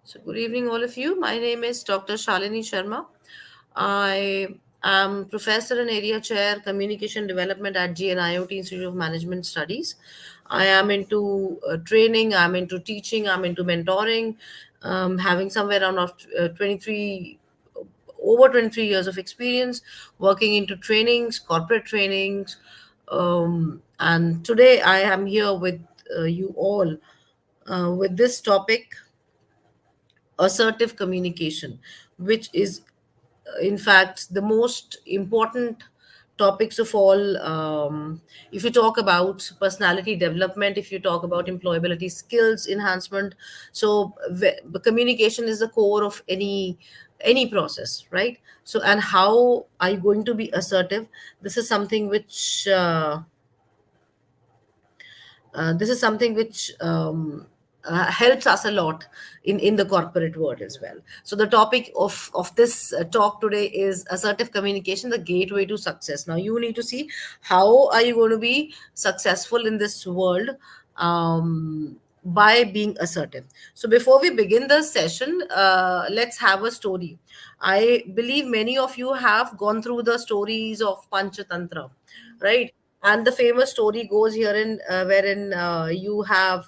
So, good evening, all of you. My name is Dr. Shalini Sharma. I am Professor and Area Chair Communication Development at GNIOT Institute of Management Studies. I am into training, I'm into teaching, I'm into mentoring, having somewhere around 23 over 23 years of experience working into trainings, corporate trainings. And today I am here with you all with this topic, assertive communication, which is, in fact, the most important topics of all. If you talk about personality development, if you talk about employability skills enhancement, so the communication is the core of any process, right? So, and how are you going to be assertive? This is something which helps us a lot in the corporate world as well. So the topic of this talk today is assertive communication, the gateway to success. Now you need to see how are you going to be successful in this world by being assertive. So before we begin the session, let's have a story. I believe many of you have gone through the stories of Panchatantra, right? And the famous story goes here in wherein you have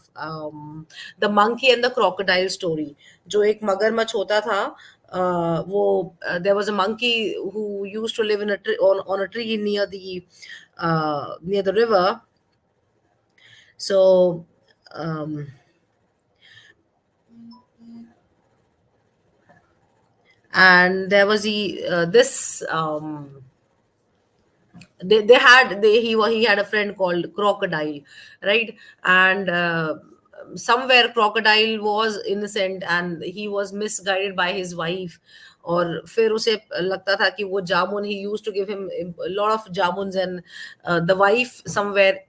the monkey and the crocodile story. जो एक मगरमच्छ होता था, there was a monkey who used to live in a tree, on a tree near the river. So um, and there was this he had a friend called Crocodile, right? And somewhere Crocodile was innocent and he was misguided by his wife. और फिर उसे लगता था कि वो जामुन, he used to give him a lot of jamuns, and the wife somewhere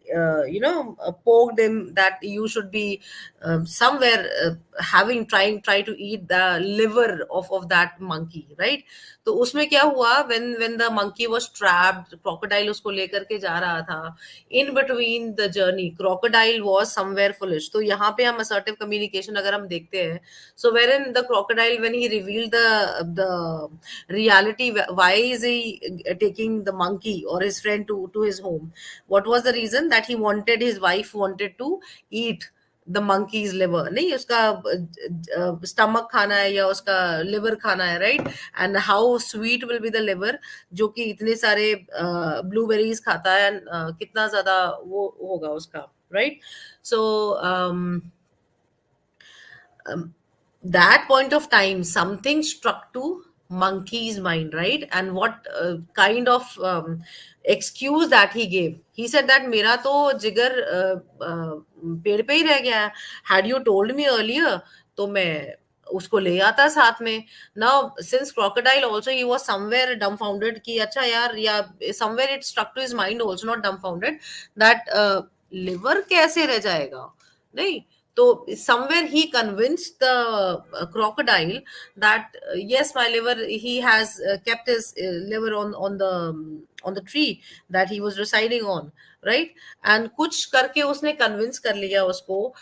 poked him that you should be somewhere having try to eat the liver of that monkey, right? तो उसमें क्या हुआ, when the monkey was trapped, crocodile उसको लेकर के जा रहा था, in between the journey crocodile was somewhere foolish. तो यहाँ पे हम assertive communication अगर हम देखते हैं, so wherein the crocodile, when he revealed the reality, why is he taking the monkey or his friend to his home? What was the reason? That he wanted, his wife wanted to eat the monkeys liver, नहीं उसका stomach खाना है या उसका liver खाना है, right? And how sweet will be the liver, जो कि इतने सारे ब्लूबेरीज खाता है, and, कितना ज्यादा वो होगा उसका, right? So um, that point of time something struck to monkey's mind, right? And what kind of excuse that he gave, he said that मेरा तो जिगर पेड़ पे ही रह गया है, had you told me earlier तो मैं उसको ले आता साथ में. Now since crocodile also, he was somewhere dumbfounded कि अच्छा यार, या somewhere it struck to his mind also, not dumbfounded, that liver कैसे रह जाएगा, नहीं? So somewhere he convinced the crocodile that yes, my liver, he has kept his liver on the tree that he was residing on, right? And कुछ करके उसने convince कर लिया उसको.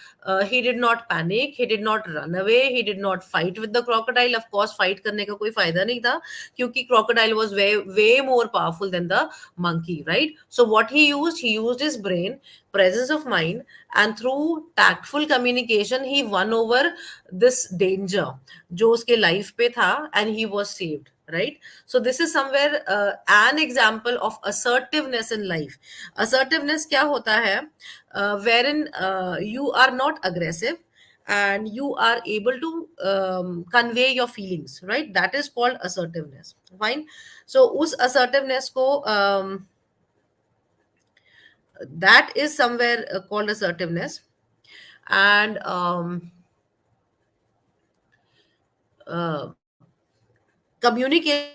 He did not panic, he did not run away, he did not fight with the crocodile. Of course fight करने का कोई फायदा नहीं था, क्योंकि crocodile was way more powerful than the monkey, right? So what he used his brain, presence of mind, and through tactful communication he won over this danger जो उसके life पे था, and he was saved, right? So this is somewhere an example of assertiveness in life. Assertiveness क्या होता है? Wherein you are not aggressive and you are able to convey your feelings, right? That is called assertiveness, fine. So उस assertiveness को that is somewhere called assertiveness. And uh, communication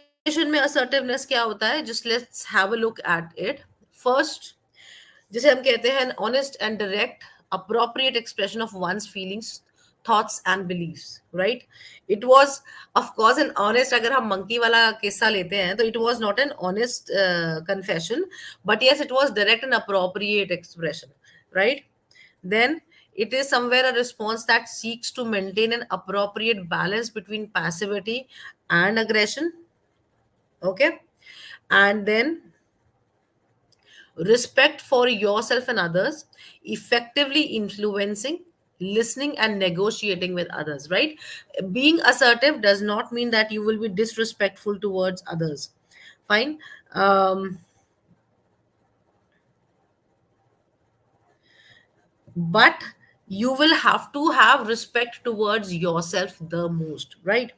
में assertiveness क्या होता है? Just let's have a look at it. First, जिसे हम कहते हैं an honest and direct appropriate expression of one's feelings thoughts and beliefs, right? It was, of course, an honest, अगर हम monkey वाला किस्सा लेते हैं, तो it was not an honest confession, but yes, it was direct and appropriate expression, right? Then it is somewhere a response that seeks to maintain an appropriate balance between passivity and aggression. Okay. And then respect for yourself and others, effectively influencing, listening, and negotiating with others, right? Being assertive does not mean that you will be disrespectful towards others. Fine. Um, but you will have to have respect towards yourself the most, right?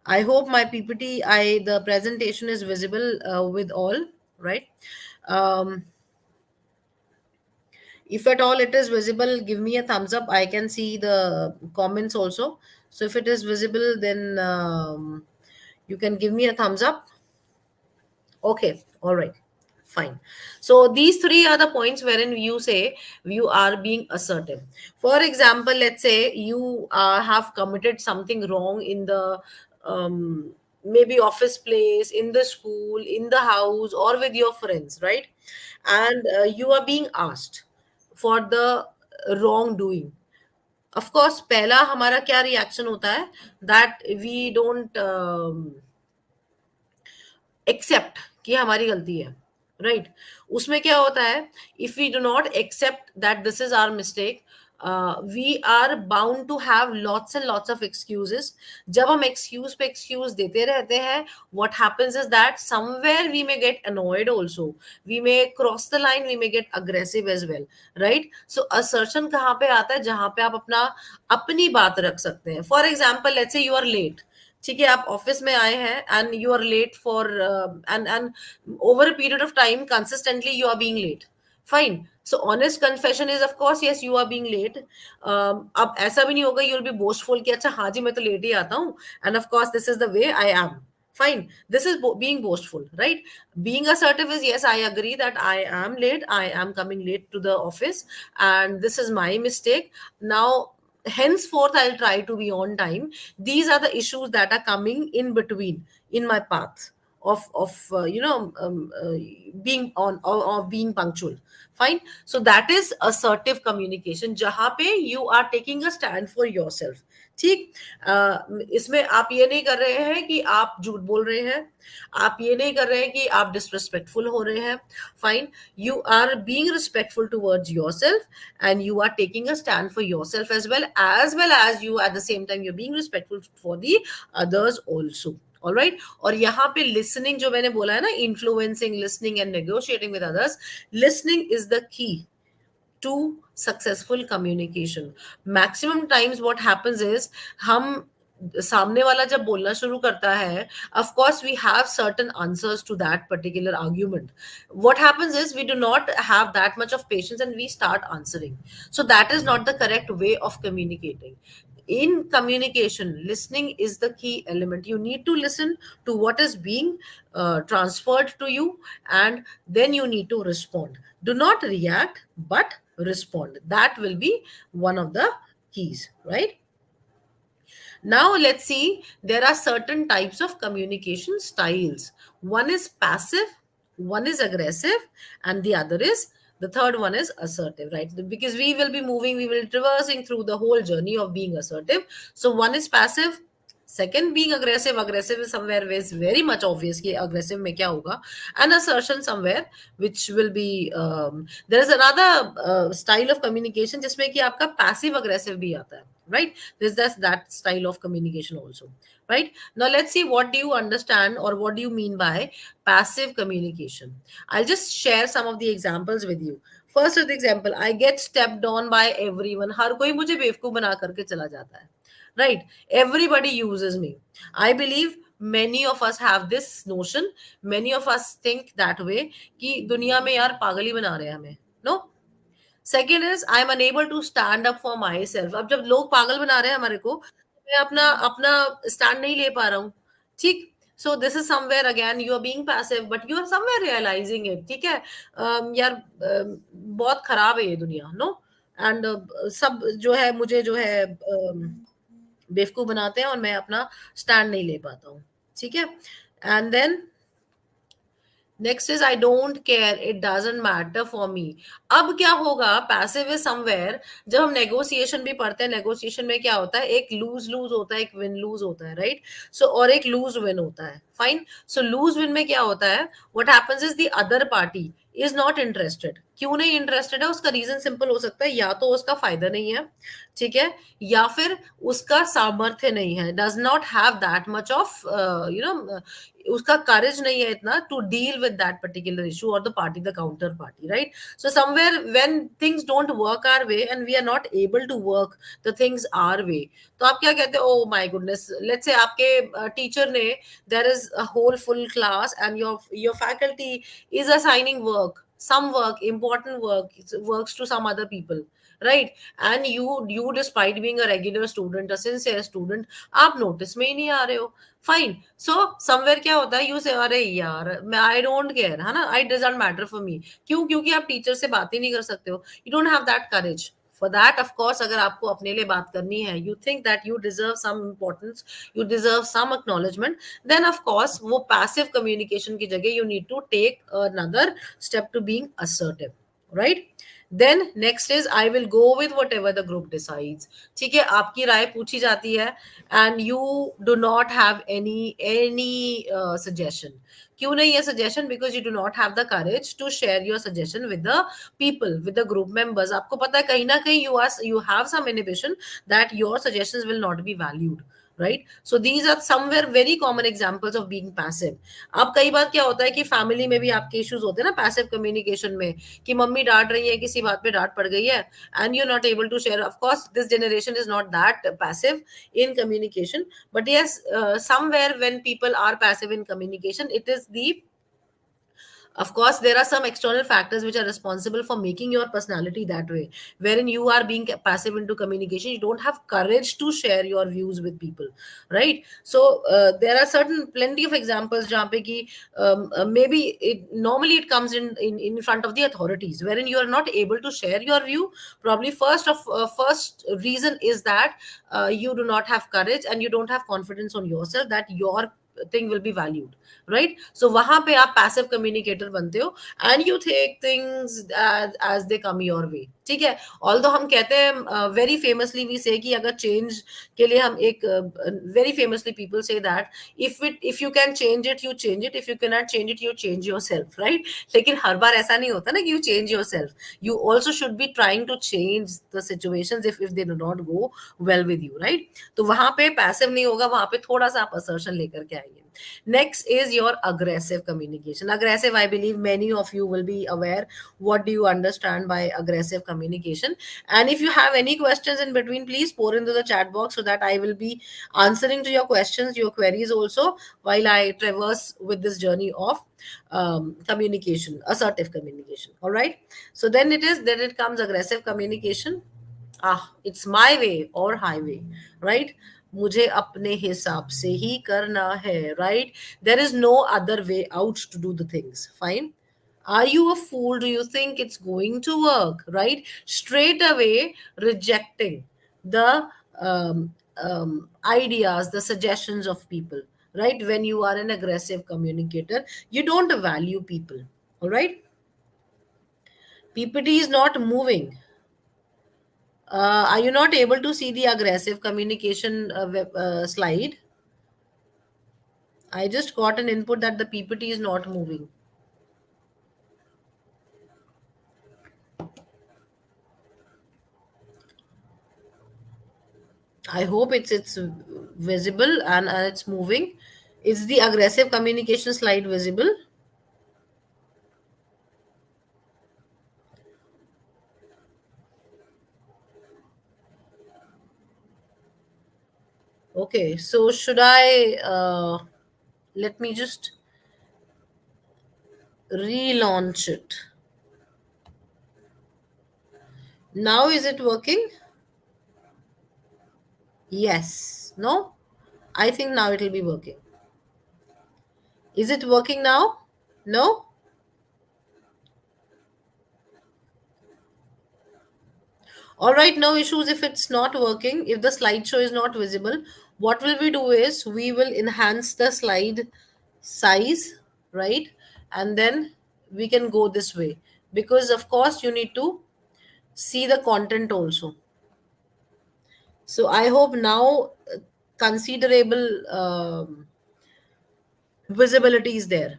I hope my PPT, the presentation is visible with all, right? Um, if at all it is visible, give me a thumbs up. I can see the comments also. So if it is visible, then you can give me a thumbs up. Okay, all right, fine. So these three are the points wherein you say you are being assertive. For example, let's say you have committed something wrong in the maybe office place, in the school, in the house, or with your friends, right? And you are being asked for the wrongdoing. Of course, पहला हमारा क्या reaction होता है, that we don't accept कि हमारी गलती है, right? उसमें क्या होता है, if we do not accept that this is our mistake, we are bound to have lots and lots of excuses. जब हम एक्सक्यूज पे एक्सक्यूज देते रहते हैं, what happens is that somewhere we may get annoyed also, we may cross the line, we may get aggressive as well, right? So assertion कहाँ पे आता है, जहाँ पे आप अपना अपनी बात रख सकते हैं. For example, let's say you are late. ठीक है, आप ऑफिस में आए हैं and you are late for and over a period of time consistently you are being late. Fine. So honest confession is of course yes you are being late. अब ऐसा भी नहीं होगा यू विल बी बोस्टफुल कि अच्छा हाँ जी मैं तो लेट ही आता हूँ, end of course this is the way I am. Fine. This is being boastful, right? Being assertive is yes, I agree that I am late. I am coming late to the office, and this is my mistake. Now, henceforth, I'll try to be on time. These are the issues that are coming in between in my path of being on or being punctual. Fine. So that is assertive communication, जहां पे you are taking a stand for yourself. ठीक. इसमें आप ये नहीं कर रहे हैं कि आप झूठ बोल रहे हैं, आप ये नहीं कर रहे हैं कि आप डिसरिस्पेक्टफुल हो रहे हैं. Fine. You are being respectful towards yourself, and you are taking a stand for yourself as you at the same time you're being respectful for the others also. All right. और यहाँ पे listening जो मैंने बोला है ना, influencing, listening and negotiating with others, listening is the key to successful communication. Maximum times what happens is, हम सामने वाला जब बोलना शुरू करता है, of course we have certain answers to that particular argument. What happens is we do not have that much of patience and we start answering. So that is not the correct way of communicating. In communication, listening is the key element. You need to listen to what is being transferred to you, and then you need to respond. Do not react, but respond. That will be one of the keys, right? Now, let's see, there are certain types of communication styles. One is passive, one is aggressive, and the third one is assertive, right? Because we will be moving, we will traversing through the whole journey of being assertive. So, one is passive. Second, being aggressive. Aggressive is somewhere where it's very much obvious कि aggressive में क्या होगा. An assertion somewhere which will be there is another style of communication जिसमें कि आपका passive aggressive भी आता है, right? There's that style of communication also, right? Now let's see, what do you understand or what do you mean by passive communication? I'll just share some of the examples with you. First is the example, I get stepped on by everyone. हर कोई मुझे बेवकूफ बना करके चला जाता है, right? Everybody uses me. I believe many of us have this notion, many of us think that way कि दुनिया में यार पागल ही बना रहे हैं हमें. No. Second is I am unable to stand up for my self. अब जब लोग पागल बना रहे हैं हमारे को, मैं अपना अपना स्टैंड नहीं ले पा रहा हूँ. ठीक. So this is somewhere again you are being passive but you are somewhere realising it. ठीक है. यार बहुत खराब है ये दुनिया. नो. एंड सब जो है मुझे जो है बेवकूफ बनाते हैं और मैं अपना स्टैंड नहीं ले पाता हूँ, ठीक है। And then next is I don't care, it doesn't matter for me. अब क्या होगा, पैसिव इज समवेयर। जब हम नेगोशिएशन भी पढ़ते हैं, नेगोशिएशन में क्या होता है, एक लूज लूज होता है, एक विन लूज होता है, राइट। सो और एक लूज विन होता है, फाइन। सो लूज विन में क्या होता है, what happens is the other party is not interested. क्यों नहीं इंटरेस्टेड है, उसका रीजन सिंपल हो सकता है, या तो उसका फायदा नहीं है, ठीक है, या फिर उसका सामर्थ्य नहीं है, does not have that much of you know, उसका करेज नहीं है इतना to deal with that particular issue और the party, the counter party, right. So somewhere when things don't work our way and we are not able to work the things our way, तो आप क्या कहते हो, oh my goodness, let's say आपके teacher ने, there is a whole full class and your faculty is assigning work, some work, important work, works to some other people, right? And you despite being a regular student, a sincere student, आप notice में ही नहीं आ रहे हो, fine. So somewhere क्या होता है, you से अरे यार मैं आई डोंट केयर, है ना, आई डजंट मैटर फॉर मी। क्यों? क्योंकि आप टीचर से बात ही नहीं कर सकते हो, you don't have that courage for that. Of course अगर आपको अपने लिए बात करनी है, you think that you deserve some importance, you deserve some acknowledgement, then of course वो passive communication की जगह you need to take another step to being assertive, right? Then next is I will go with whatever the group decides, ठीक है, आपकी राय पूछी जाती है and you do not have any suggestion। क्यों नहीं है suggestion? Because you do not have the courage to share your suggestion with the people, with the group members। आपको पता है कहीं ना कहीं you have some inhibition that your suggestions will not be valued, right. So these are somewhere very common examples of being passive. अब कई बार क्या होता है कि फैमिली में भी आपके इश्यूज होते हैं ना पैसिव कम्युनिकेशन में, कि मम्मी डांट रही है, किसी बात पे डांट पड़ गई है and you not able to share. Of course this generation is not that passive in communication, but yes somewhere when people are passive in communication, it is the, of course there are some external factors which are responsible for making your personality that way, wherein you are being passive into communication, you don't have courage to share your views with people, right? So there are certain plenty of examples jahan pe ki maybe it normally it comes in front of the authorities, wherein you are not able to share your view. Probably first reason is that you do not have courage and you don't have confidence on yourself that your thing will be valued, right. So वहां पे आप passive communicator बनते हो and you take things as they come your way, ठीक है। Although हम कहते हैं वेरी फेमसली वी से कि अगर चेंज के लिए हम एक वेरी फेमसली पीपल से that if you can change it you change it, if you can not change it you change your self, right. लेकिन हर बार ऐसा नहीं होता ना कि you change your self, you also should be trying to change the situations if they do not go well with you, right. तो वहां पे पैसिव नहीं होगा, वहां पे थोड़ा सा आप असर्शन लेकर के आएंगे। Next is your aggressive communication. Aggressive, I believe many of you will be aware. What do you understand by aggressive communication? And if you have any questions in between, please pour into the chat box so that I will be answering to your questions, your queries also, while I traverse with this journey of communication, assertive communication. All right. So then it comes aggressive communication. It's my way और highway, right. मुझे अपने हिसाब से ही करना है, right. There is no other way out to do the things, fine. Are you a fool, do you think it's going to work, right. Straight away rejecting the ideas, the suggestions of people, right? When you are an aggressive communicator, you don't value people, all right? PPT is not moving. Are you not able to see the aggressive communication slide? I just got an input that the PPT is not moving. I hope it's visible and it's moving. Is the aggressive communication slide visible? Okay, so should I let me just relaunch it. Now is it working? Yes. No? I think now it will be working. Is it working now? No? All right, no issues. If it's not working, if the slideshow is not visible, what will we do is we will enhance the slide size, right? And then we can go this way, because of course you need to see the content also. So I hope now considerable visibility is there.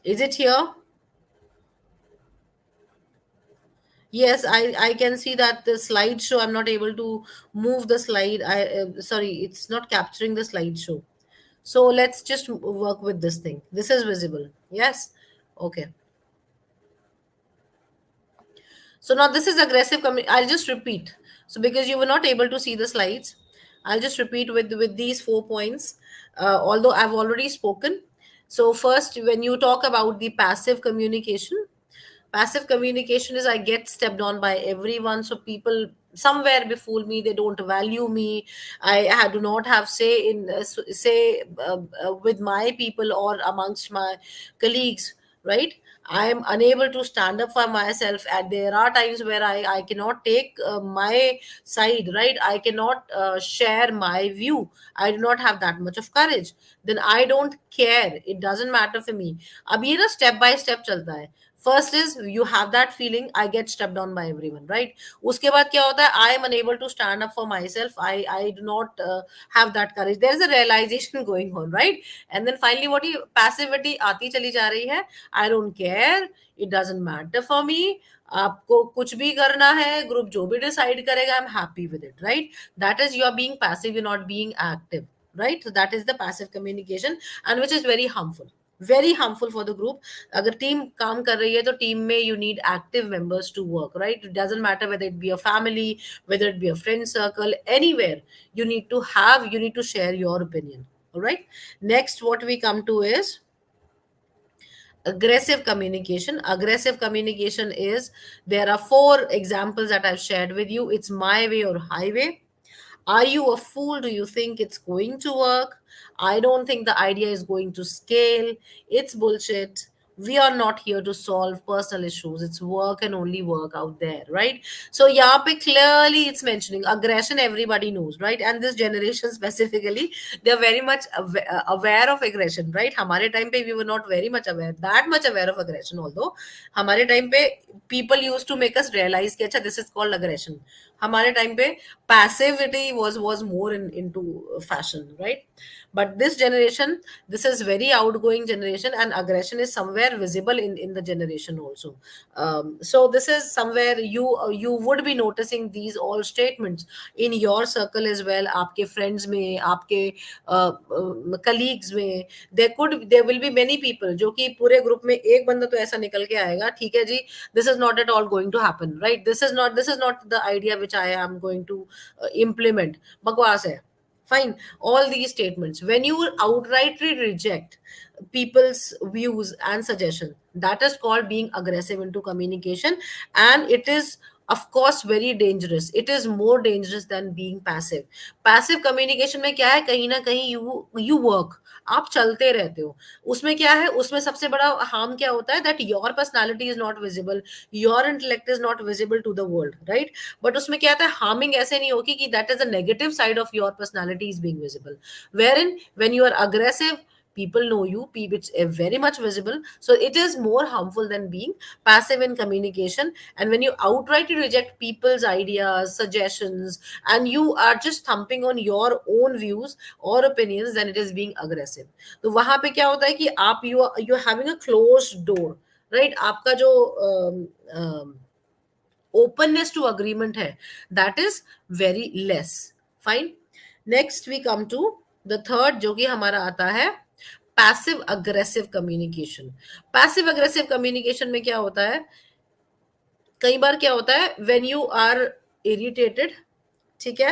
Is it here? Yes, I can see that the slideshow, I'm not able to move the slide. Sorry, it's not capturing the slideshow. So let's just work with this thing. This is visible. Yes. Okay. So now this is aggressive. I'll just repeat. So because you were not able to see the slides, I'll just repeat with these 4 points. Although I've already spoken. So first, when you talk about the passive communication, passive communication is I get stepped on by everyone. So people somewhere befool me, they don't value me. I do not have say in say with my people or amongst my colleagues, right? I am unable to stand up for myself, and there are times where I cannot take my side, right? I cannot share my view. I do not have that much of courage. Then I don't care, it doesn't matter for me. अब ये ना step by step चलता है. First is you have that feeling, I get stepped on by everyone, right? उसके बाद क्या होता है, I am unable to stand up for myself. I do not have that courage. There is a realization going on, right? And then finally what you passivity आती चली जा रही है. I don't care, it doesn't matter for me. आपको कुछ भी करना है, ग्रुप जो भी डिसाइड करेगा, I am happy with it, right? That is you are being passive, you not being active, right? So that is the passive communication, and which is very harmful, very harmful for the group. अगर team काम कर रही है तो team में you need active members to work, right? It doesn't matter whether it be a family, whether it be a friend circle, anywhere you need to share your opinion. All right, next what we come to is aggressive communication. Aggressive communication is, there are four examples that I've shared with you. It's my way or highway. Are you a fool? Do you think it's going to work? I don't think the idea is going to scale. It's bullshit. We are not here to solve personal issues. It's work and only work out there, right? So, yeah, clearly it's mentioning aggression, everybody knows, right? And this generation specifically, they're very much aware of aggression, right? हमारे time पे we were not very much aware, that much aware of aggression. Although हमारे time पे people used to make us realize कि अच्छा this is called aggression. हमारे time पे passivity was more into fashion, right? But this generation, this is very outgoing generation, and aggression is somewhere visible in the generation also. So this is somewhere you would be noticing these all statements in your circle as well, आपके friends में, आपके colleagues में. There will be many people जो कि पूरे group में एक बंदा तो ऐसा निकल के आएगा, ठीक है जी, this is not at all going to happen, right? This is not the idea which I am going to implement. बकवास है. Fine. All these statements, when you outrightly reject people's views and suggestions, that is called being aggressive into communication. And it is of course very dangerous. It is more dangerous than being passive. Passive communication में क्या है, कहीं ना कहीं you work, आप चलते रहते हो. उसमें क्या है, उसमें सबसे बड़ा हार्म क्या होता है, that your personality is not visible, your intellect is not visible to the world, right? But उसमें क्या आता है, हार्मिंग ऐसे नहीं होगी कि that is a negative side of your personality is being visible. Wherein when you are aggressive, people know you, it's very much visible, so it is more harmful than being passive in communication. And when you outrightly reject people's ideas, suggestions, and you are just thumping on your own views or opinions, then it is being aggressive. तो वहां पे क्या होता है कि आप you are having a closed door, right? आपका जो openness to agreement है, that is very less. Fine. Next we come to the third, जो कि हमारा आता है passive aggressive communication. Passive aggressive communication में क्या होता है, कई बार क्या होता है, व्हेन यू आर इरिटेटेड, ठीक है,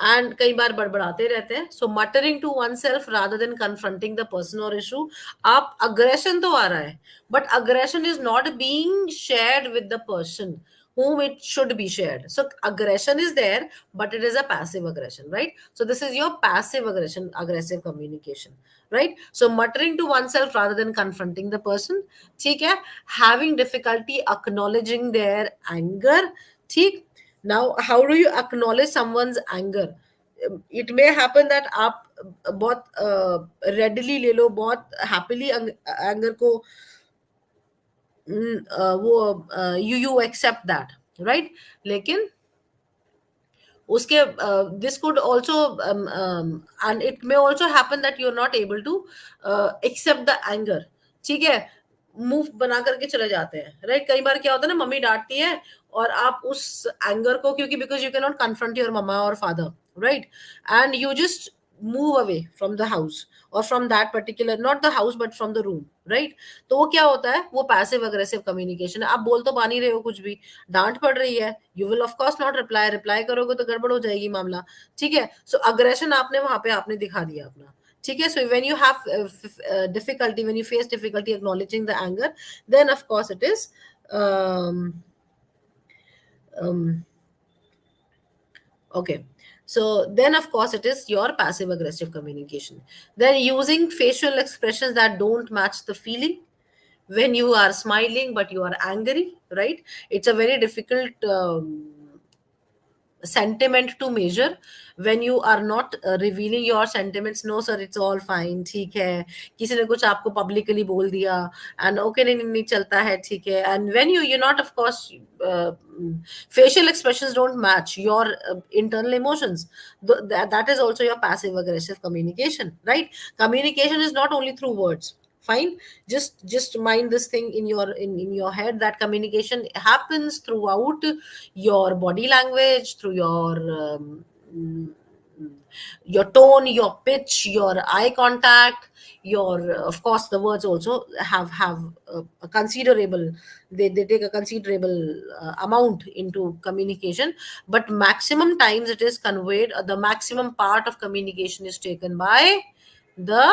एंड कई बार बड़बड़ाते रहते हैं, so muttering to one self rather than confronting the person और इशू. आप अग्रेशन तो आ रहा है, but aggression is not being shared with the person whom it should be shared. So aggression is there, but it is a passive aggression, right? So this is your passive aggression, aggressive communication, right? So muttering to oneself rather than confronting the person, ठीक है, having difficulty acknowledging their anger, ठीक. Now how do you acknowledge someone's anger? It may happen that आप बहुत readily ले लो, बहुत happily anger को वो you accept that, right? लेकिन उसके this could also and it may also happen that you're not able to accept the anger. ठीक है, मुंह बना करके चले जाते हैं, राइट? कई बार क्या होता है ना, मम्मी डांटती है और आप उस एंगर को, क्योंकि because you can not confront your mama और father, right, and you just move away from the house or from that particular, not the house but from the room, right? तो वो क्या होता है, वो पैसिव अग्रेसिव कम्युनिकेशन है। आप बोल तो पा नहीं रहे हो कुछ भी, डांट पड़ रही है, you will of course not reply, reply करोगे तो गड़बड़ हो जाएगी मामला। ठीक है, सो अग्रेशन आपने वहां पे आपने दिखा दिया अपना। ठीक है, so when you have difficulty, when you face difficulty acknowledging the anger, then of course it is okay. So then of course it is your passive aggressive communication. Then using facial expressions that don't match the feeling. When you are smiling but you are angry, right? It's a very difficult sentiment to measure when you are not revealing your sentiments. No sir, it's all fine, ठीक है, किसी ने कुछ आपको publicly बोल दिया and okay, नहीं नहीं नहीं चलता है, ठीक है, and when you're not, of course, facial expressions don't match your internal emotions. That is also your passive aggressive communication, right? Communication is not only through words. Fine, just mind this thing in your head, that communication happens throughout your body language, through mm, your tone, your pitch, your eye contact, your of course the words also have a considerable, they take a considerable amount into communication, but maximum times it is conveyed, the maximum part of communication is taken by the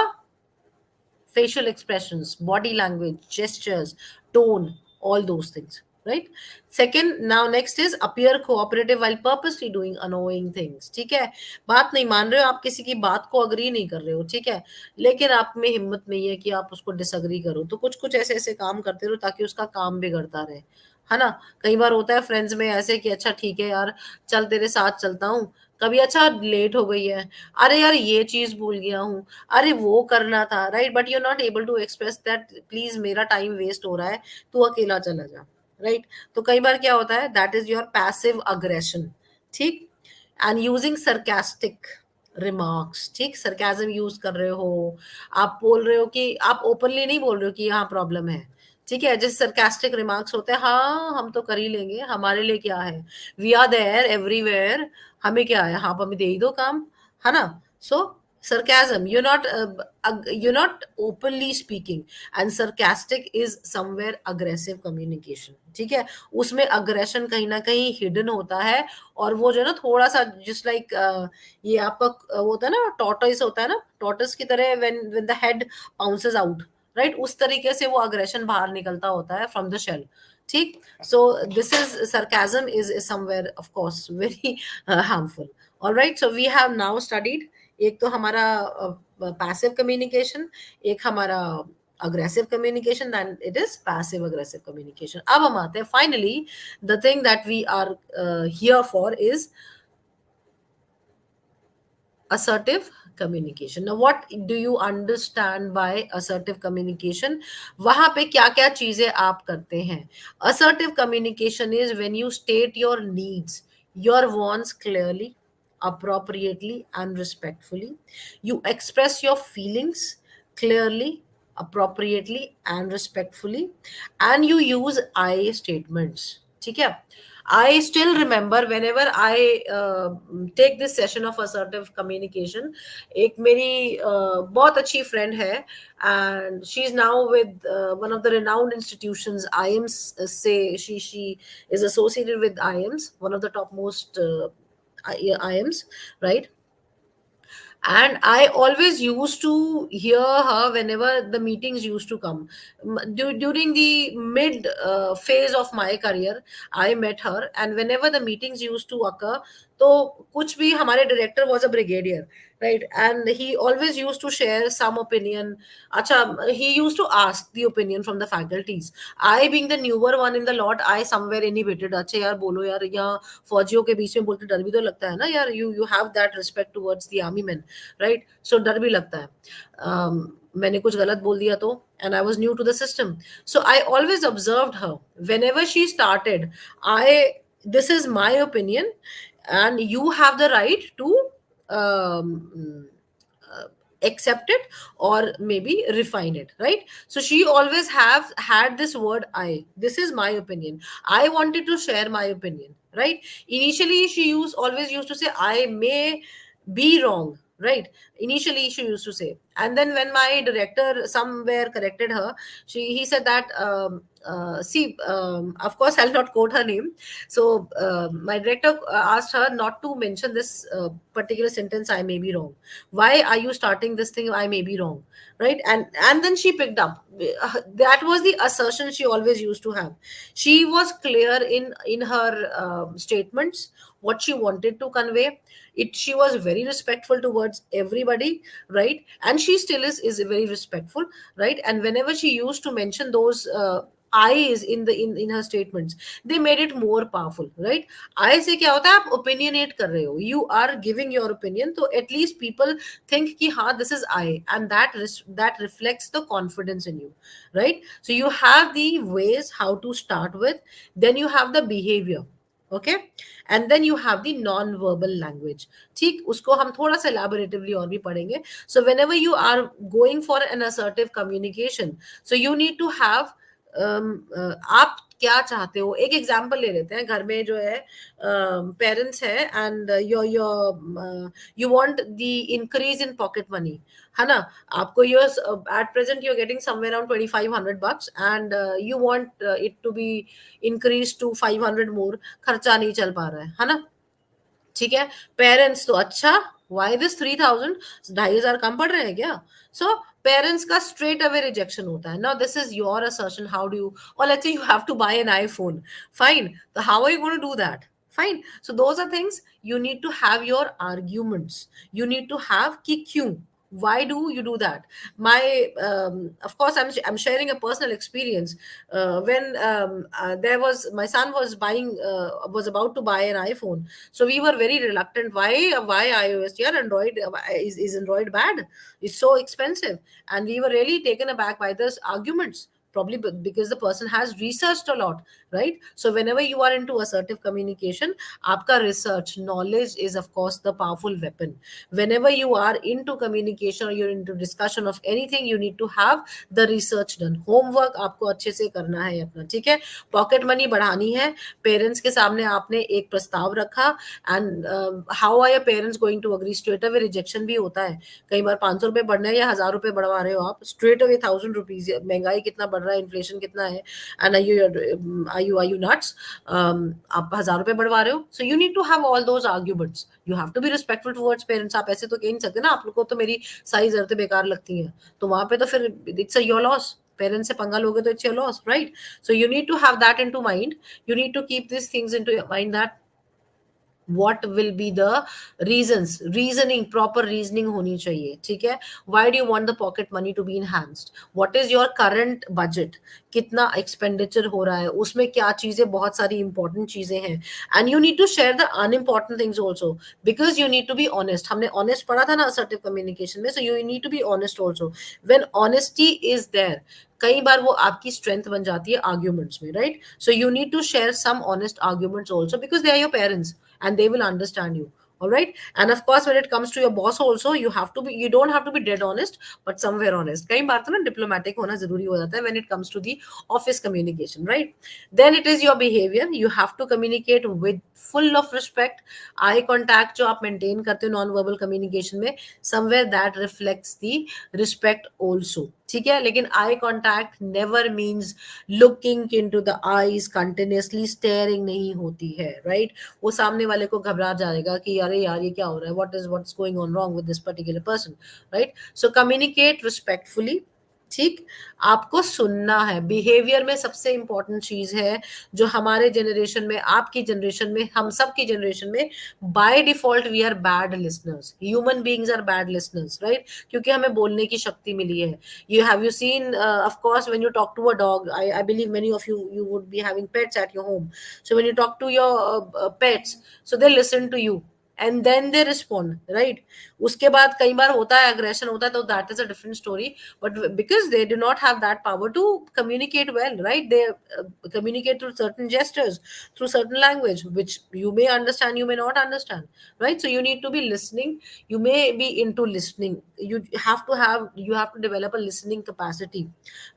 facial expressions, body language, gestures, tone, all those things, right? Second, now next is appear cooperative while purposely doing annoying things. ठीक है, बात नहीं मान रहे हो, आप किसी की बात को अग्री नहीं कर रहे हो, ठीक है, लेकिन आप में हिम्मत नहीं है कि आप उसको डिसअग्री करो, तो कुछ कुछ ऐसे ऐसे काम करते रहो ताकि उसका काम बिगड़ता रहे, है ना? कई बार होता है फ्रेंड्स में ऐसे कि अच्छा ठीक है यार, चल तेरे साथ चलता हूँ, कभी अच्छा लेट हो गई है, अरे यार ये चीज भूल गया हूँ, अरे वो करना था, right, but you are not able to express that please मेरा टाइम वेस्ट हो रहा है, तू अकेला चला जा, राइट? तो कई बार क्या होता है, that is your passive aggression. ठीक, एंड यूजिंग सरकास्टिक रिमार्क्स, ठीक, सरकाजम यूज कर रहे हो, आप बोल रहे हो कि आप ओपनली नहीं बोल रहे हो कि यहाँ प्रॉब्लम है, ठीक है, जैसे सरकास्टिक रिमार्क्स होते हैं, हाँ हम तो कर ही लेंगे, हमारे लिए क्या है, वी आर देयर एवरीवेयर, हमें क्या है, हाँ हमें दे ही दो काम, है ना? सो sarcasm, you're not openly speaking, and sarcastic is somewhere aggressive communication। ठीक है, उसमें aggression कहीं ना कहीं hidden होता है, और वो जो है ना थोड़ा सा just like ये आपका वो होता है ना, tortoise होता है ना, tortoise की तरह when the head bounces out, right, उस तरीके से वो aggression बाहर निकलता होता है from the shell। ठीक, so this is sarcasm is somewhere of course very harmful। all right, so we have now studied, एक तो हमारा पैसिव कम्युनिकेशन, एक हमारा aggressive communication, then it is passive aggressive communication. अब हम आते हैं finally, the thing that we are here for is assertive communication। now what do you understand by assertive communication? वहां पे क्या क्या चीजें आप करते हैं? assertive communication is when you state your needs, your wants clearly, appropriately and respectfully. You express your feelings clearly, appropriately and respectfully, and you use I statements। ठीक है, I still remember whenever I take this session of assertive communication, एक मेरी बहुत अच्छी friend है, and she's now with one of the renowned institutions, IIMS, say she is associated with IIMS, one of the topmost IIMS, right? And I always used to hear her whenever the meetings used to come. During the mid phase of my career, I met her, and whenever the meetings used to occur, तो कुछ भी, हमारे director was a brigadier, right? And he always used to share some opinion. Acha, he used to ask the opinion from the faculties. I being the newer one in the lot, I somewhere inhibited, अच्छा यार बोलो यार, यहाँ फौजियों के बीच में बोलते डर भी तो लगता है ना यार, you have that respect towards the army men, right? So डर भी लगता है, मैंने कुछ गलत बोल दिया तो, and I was new to the system. So I always observed her. Whenever she started, I this is my opinion, and you have the right to accept it or maybe refine it, right? So she always have had this word I. This is my opinion. I wanted to share my opinion, right? Initially, she always used to say I may be wrong, right? Initially, she used to say, and then when my director somewhere corrected her, he said that see, of course, I'll not quote her name. So my director asked her not to mention this particular sentence, I may be wrong. Why are you starting this thing, I may be wrong, right? And then she picked up. That was the assertion she always used to have. She was clear in her statements, what she wanted to convey. She was very respectful towards everybody, right? And she still is very respectful, right? And whenever she used to mention those I's in her statements, they made it more powerful, right? I से क्या होता है, आप opinionate कर रहे हो, you are giving your opinion, तो at least people think कि हाँ, this is I, and that reflects the confidence in you, right? So you have the ways how to start with, then you have the behavior, okay, and then you have the non-verbal language. ठीक, उसको हम थोड़ा सा elaboratively और भी पढ़ेंगे. So whenever you are going for an assertive communication, so you need to have आप क्या चाहते हो. एक एग्जांपल ले लेते हैं, घर में जो है पेरेंट्स है, and you want the increase in pocket money, है ना? आपको your at present you are getting somewhere around 2500 bucks, and you want it to be increase to 500 more. खर्चा नहीं चल पा रहा है ना? ठीक है, पेरेंट्स तो अच्छा, वाई दिस 3000, 2500 कम पड़ रहे हैं क्या? सो पेरेंट्स का स्ट्रेट अवे रिजेक्शन होता है. Now this is your assertion, how do you, और let's say you have to buy an iPhone, fine, तो how are you going to do that? Fine. So those are things you need to have your arguments. You need to have ki kyun. Why do you do that? Of course, I'm sharing a personal experience. When there was my son was about to buy an iPhone, so we were very reluctant. Why iOS? Yeah, Android is Android bad? It's so expensive, and we were really taken aback by those arguments. Probably because the person has researched a lot, right? So whenever you are into assertive communication, aapka research knowledge is of course the powerful weapon. Whenever you are into communication or you're into discussion of anything, you need to have the research done. Homework आपको अच्छे से करना है अपना, ठीक है? Pocket money बढ़ानी है, पेरेंट्स के सामने आपने एक प्रस्ताव रखा, and how are your parents going to agree? Straight away rejection भी होता है. कई बार 500 रुपए बढ़ने हैं या 1000 रुपए बढ़वा रहे हो आप, स्ट्रेट अवे 1000 रुपीज. महंगाई कितना बढ़ रहा है, इन्फ्लेशन कितना है, एंड आर यू नट्स? आप 1000 रुपए बढ़वा रहे हो. So you need to have all those arguments. You have to be respectful towards parents. आप ऐसे तो कह नहीं सकते ना, आप लोग को तो मेरी सारी जरूरतें बेकार लगती हैं, तो वहां पे तो फिर it's a your loss. Parents से पंगा लोगे तो it's your loss, right? So you need to have that into mind. You need to keep this things into mind, that what will be the reasoning, proper reasoning honi chahiye, theek hai? Why do you want the pocket money to be enhanced? What is your current budget? कितना expenditure हो रहा है, उसमें क्या चीजें, बहुत सारी important चीजें हैं. And you need to share the unimportant things also, because you need to be honest. हमने honest पढ़ा था ना assertive communication में, so you need to be honest also. When honesty is there, कई बार वो आपकी स्ट्रेंथ बन जाती है आर्ग्यूमेंट्स में, right? So you need to share some honest arguments also, because they are your parents and they will understand you. All right. And of course, when it comes to your boss also, you don't have to be dead honest, but somewhere honest. कई बार तो ना diplomatic होना जरूरी हो जाता है when it comes to the office communication, right? Then it is your behavior. You have to communicate with full of respect. Eye contact जो आप maintain करते हो non-verbal communication में, somewhere that reflects the respect also. ठीक है, लेकिन eye contact never means looking into the eyes, continuously steering नहीं होती है, राइट? वो सामने वाले को घबरा जाएगा कि अरे यार ये क्या हो रहा है, what is going on wrong with this particular person, right? So communicate respectfully, ठीक, आपको सुनना है। बिहेवियर में सबसे इंपॉर्टेंट चीज है जो हमारे जनरेशन में, आपकी जनरेशन में, हम सब की जनरेशन में by default we are bad listeners, human beings are bad listeners, right? क्योंकि हमें बोलने की शक्ति मिली है। You seen of course when you talk to a dog, I believe many of you would be having pets at your home, so when you talk to your pets, so they listen to you and then they respond, right? उसके बाद कई बार होता है aggression होता है, तो that is a different story, but because they do not have that power to communicate well, right? They communicate through certain gestures, through certain language, which you may understand, you may not understand, right? So you need to be listening. You may be into listening. You have to develop a listening capacity,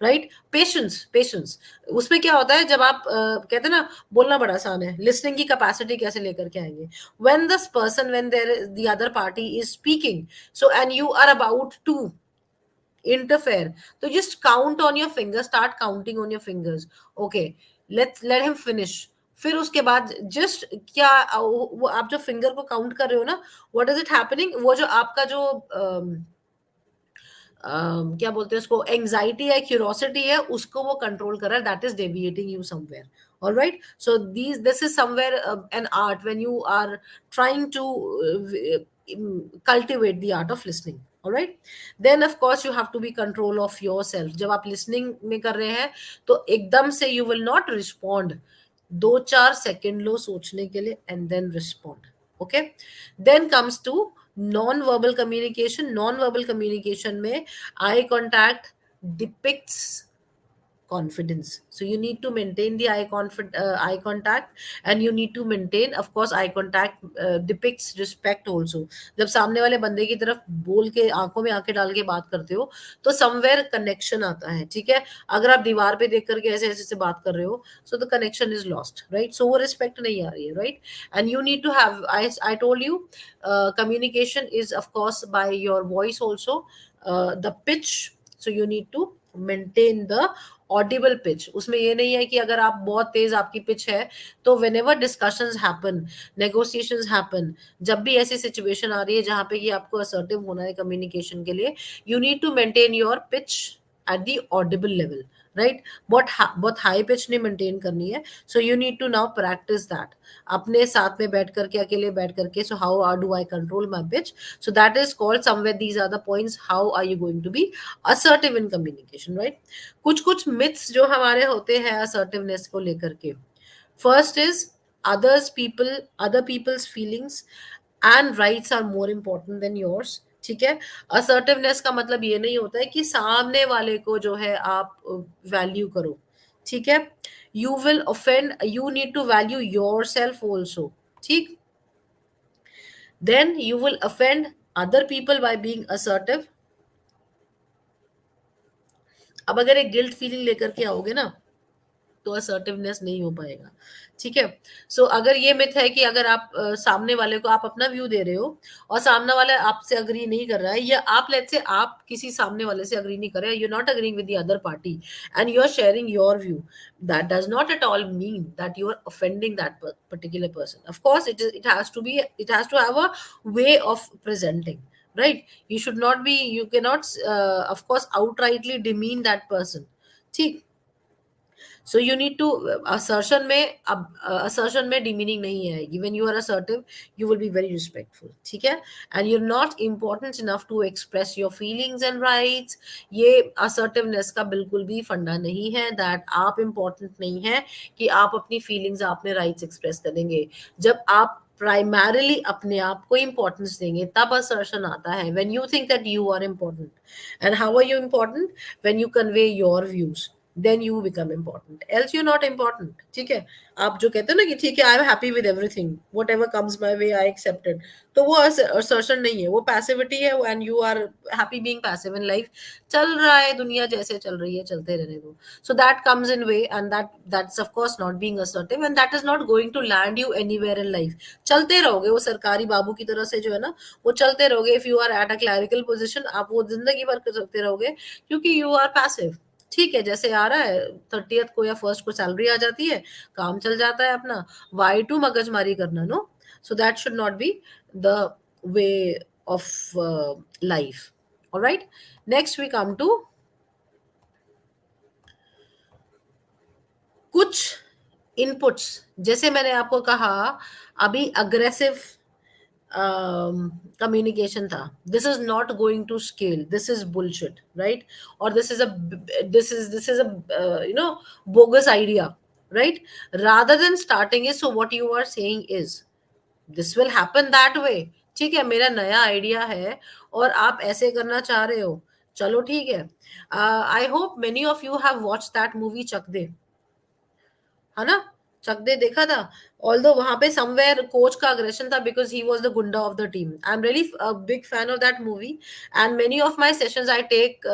right? Patience. उसमें क्या होता है, जब आप कहते हैं ना, बोलना बड़ा आसान है, लिसनिंग की कैपेसिटी कैसे लेकर के आएंगे? when this person when there the other party is speaking, so and you are about to interfere, so just count on your fingers, start counting on your fingers. Okay, let him finish. फिर उसके बाद just क्या वो आप जो finger को count कर रहे हो ना, व्हाट इज इट हैपनिंग, वो जो आपका जो क्या बोलते हैं उसको, एंजाइटी है, क्यूरोसिटी है, उसको वो कंट्रोल कर रहा है, that is deviating you somewhere. All right, so this is somewhere an art when you are trying to cultivate the art of listening. All right, then of course you have to be control of yourself. जब आप listening में कर रहे हैं तो एकदम से you will not respond. 2-4 second लो सोचने के लिए and then respond. Okay, then comes to non-verbal communication. Non-verbal communication में eye contact depicts confidence, so you need to maintain the eye contact, and you need to maintain, of course, eye contact depicts respect also. जब सामने वाले बंदे की तरफ बोल के आंखों में आंखें डाल के बात करते हो तो समवेयर कनेक्शन आता है, ठीक है? अगर आप दीवार पे देख करके ऐसे ऐसे से बात कर रहे हो, so the connection is lost, right? So वो रिस्पेक्ट नहीं आ रही है, right? And you need to have, I told you, communication is of course by your voice also, the pitch, so you need to maintain the Audible pitch. उसमें ये नहीं है कि अगर आप बहुत तेज आपकी पिच है तो when ever discussions happen, negotiations happen, जब भी ऐसी सिचुएशन आ रही है जहां पे कि आपको असर्टिव होना है कम्युनिकेशन के लिए, you need to maintain your pitch at the audible level, right? बहुत हाई पिच नहीं मेंटेन करनी है. So you need to now practise that अपने साथ में बैठ करके, अकेले बैठ करके. So how are do I control my pitch? So that is called somewhere, these are the points, how are you going to be assertive in communication, right? कुछ कुछ मिथ्स जो हमारे होते हैं असर्टिवनेस को लेकर के. First is other people's feelings and rights are more important than yours. ठीक है, असर्टिवनेस का मतलब ये नहीं होता है कि सामने वाले को जो है आप वैल्यू करो. ठीक है, you will offend, you need to value your self also. ठीक, then you will offend other people by being assertive. अब अगर एक गिल्ट फीलिंग लेकर के आओगे ना तो असर्टिवनेस नहीं हो पाएगा. ठीक है, सो अगर ये मिथ है कि अगर आप सामने वाले को आप अपना व्यू दे रहे हो और सामने वाला आपसे अग्री नहीं कर रहा है, या आप लेट्स से आप किसी सामने वाले से अग्री नहीं कर रहे हैं, you not agreeing with the other party and you are sharing your view, that does not at all mean that you are offending that particular person. Of course it has to have a way of presenting, right? You should not be, you cannot of course outrightly demean that person. ठीक, so you need to, assertion में, अब assertion में demeaning नहीं आएगी. When you are assertive you will be very respectful. ठीक है, and you are not important enough to express your feelings and rights. ये assertiveness का बिल्कुल भी फंडा नहीं है, दैट आप इम्पोर्टेंट नहीं है कि आप अपनी फीलिंग्स, अपने राइट्स एक्सप्रेस करेंगे. जब आप प्राइमरली अपने आप को इंपॉर्टेंस देंगे तब असर्शन आता है. When you think that you are important, and how are you important? When you convey your views, then you become important, else you're not important. ठीक है, आप जो कहते हो ना कि ठीक है, I am happy with everything, whatever comes my way I accepted, तो वो असर्शन नहीं है, वो पैसिविटी है. And you are happy being passive in life. चल रहा है दुनिया जैसे चल रही है, चलते रहने दो. So that comes in way, and that's of course not being assertive, and that is not going to land you anywhere in life. चलते रहोगे वो सरकारी बाबू की तरह से जो है ना, वो चलते रहोगे. If you are at a clerical position, आप वो जिंदगी भर चलते रहोगे क्योंकि यू आर पैसिव. ठीक है, जैसे आ रहा है 30th को या फर्स्ट को सैलरी आ जाती है, काम चल जाता है अपना. वाई टू मगजमारी करना? No, so that should not be the way of life. Alright, next we come to कुछ इनपुट्स, जैसे मैंने आपको कहा अभी, अग्रेसिव communication था, this is not going to scale, this is bullshit, right? Or this is a bogus idea, right? Rather than starting it, so what you are saying is this will happen that way. ठीक है, मेरा नया idea है और आप ऐसे करना चाह रहे हो, चलो ठीक है. I hope many of you have watch that movie Chak De, है ना? चक दे देखा था. ऑल्दो वहां पे समवेयर कोच का अग्रेशन था because he was the goonda of the team. I am really big fan of that movie, and many of my sessions I take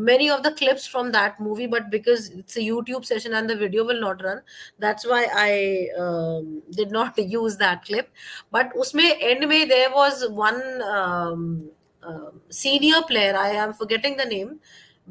many of the clips from that movie, but because it's a YouTube session and the video will not run, that's why I did not use that clip. But usme end mein there was one senior player, I am forgetting the name.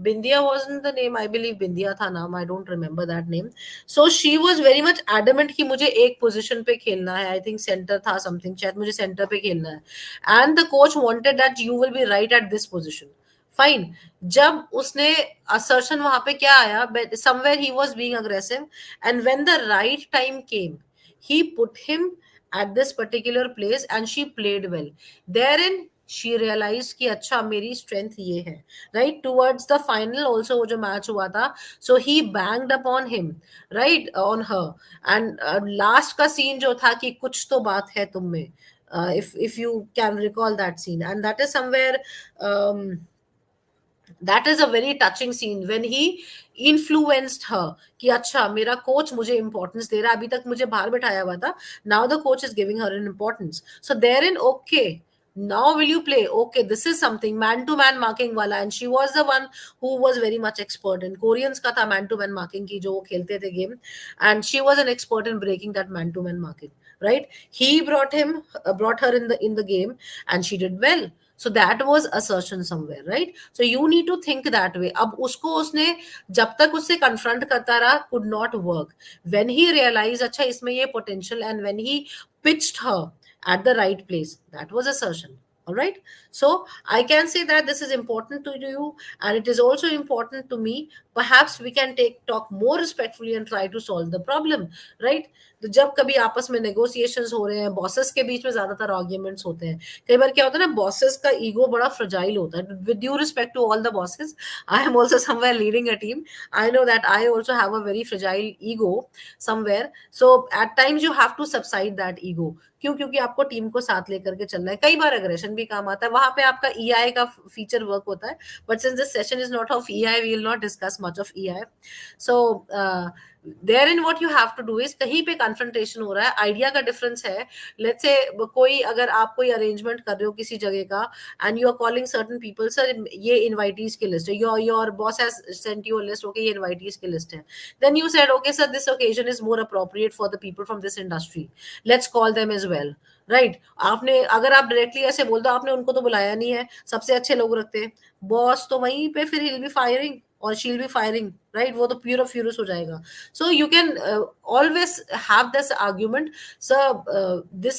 Bindia wasn't the name, I believe Bindia tha naam, I don't remember that name. So she was very much adamant कि मुझे एक position पे खेलना है. I think centre था something, शायद मुझे centre पे खेलना है. And the coach wanted that you will B right at this position. Fine. जब उसने असर्शन वहां पे क्या आया, somewhere he was being aggressive, and when the right time came he put him at this particular place and she played well. Therein she realized कि अच्छा मेरी strength ये है. Right towards the final also वो जो match हुआ था, so he banged upon him, right, on her. And last का scene जो था कि कुछ तो बात है तुम में, if you can recall that scene, and that is somewhere um, that is a very touching scene when he influenced her कि अच्छा मेरा कोच मुझे इंपॉर्टेंस दे रहा है, अभी तक मुझे बाहर बैठाया हुआ था, now the coach is giving her an importance. So therein, okay, now will you play, okay, this is something man to man marking wala, and she was the one who was very much expert in Koreans का था man to man marking की जो वो खेलते थे game, and she was an expert in breaking that man to man marking, right? He brought her in the game, and she did well. So that was assertion somewhere, right? So you need to think that way. अब उसको उसने जब तक उससे confront करता रहा, could not work. When he realized अच्छा इसमें ये potential, and when he pitched her at the right place, that was assertion. All right. So I can say that this is important to you, and it is also important to me. Perhaps we can talk more respectfully and try to solve the problem, right? तो जब कभी आपस में negotiations हो रहे हैं, bosses के बीच में ज्यादातर arguments होते हैं. कई बार क्या होता है ना, बॉसेस का ईगो बड़ा फ्रजाइल होता है. With due respect to all the bosses, I am also somewhere leading a team. I know that I also have a very fragile ego somewhere. So at times you have to subside that ego. क्यों? क्योंकि आपको team को साथ लेकर के चलना है. कई बार अग्रेशन भी काम आता है, वहां पे आपका ईआई का फीचर वर्क होता है. But since this session is not of EI, we will not discuss much of EI. So therein what you have to do is, कहीं पे कन्फ्रंटेशन हो रहा है, आइडिया का डिफरेंस है. लेट्स से कोई, अगर आप कोई अरेंजमेंट कर रहे हो किसी जगह का, and you are calling certain people, sir ये इनवाइटीज की लिस्ट है, your boss has sent you a list, okay ये इनवाइटीज की लिस्ट है. Then you said okay sir, this occasion is more appropriate for the people from this industry, let's call them as well. Right. आपने, अगर आप directly ऐसे बोल दो आपने उनको तो बुलाया नहीं है, सबसे अच्छे लोग रखते हैं, बॉस तो वहीं पे फिर he'll be firing और she'll be firing, right? वो तो pure furious हो जाएगा. So you can always have this argument. So this,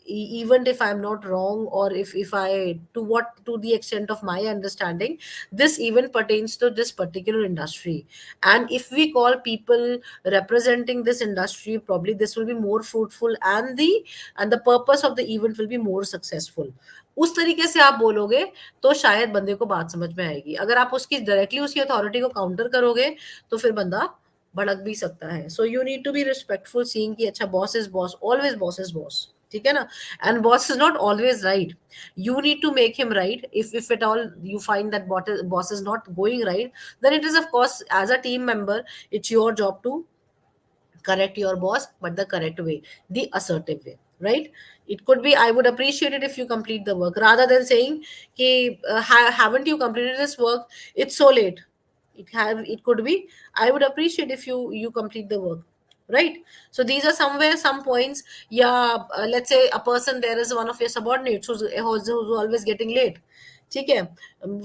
even if I'm not wrong, or if I, to the extent of my understanding, this even pertains to this particular industry. And if we call people representing this industry, probably this will be more fruitful, and the purpose of the event will be more successful. उस तरीके से आप बोलोगे तो शायद बंदे को बात समझ में आएगी. अगर आप उसकी डायरेक्टली उसकी अथॉरिटी को काउंटर करोगे तो फिर बंदा भड़क भी सकता है. So you need to be respectful, seeing कि अच्छा boss is boss, always boss is boss, ठीक है ना? And boss is not always right. You need to make him right. If at all you find that boss is not going right, then it is, of course, as a team member, it's your job to correct your boss, but the correct way, the assertive way, right? It could be, I would appreciate it if you complete the work, rather than saying ki, haven't you completed this work, it's so late. It could be, I would appreciate if you complete the work, right? So these are somewhere some points. Yeah, let's say a person, there is one of your subordinates who's always getting late. ठीक है.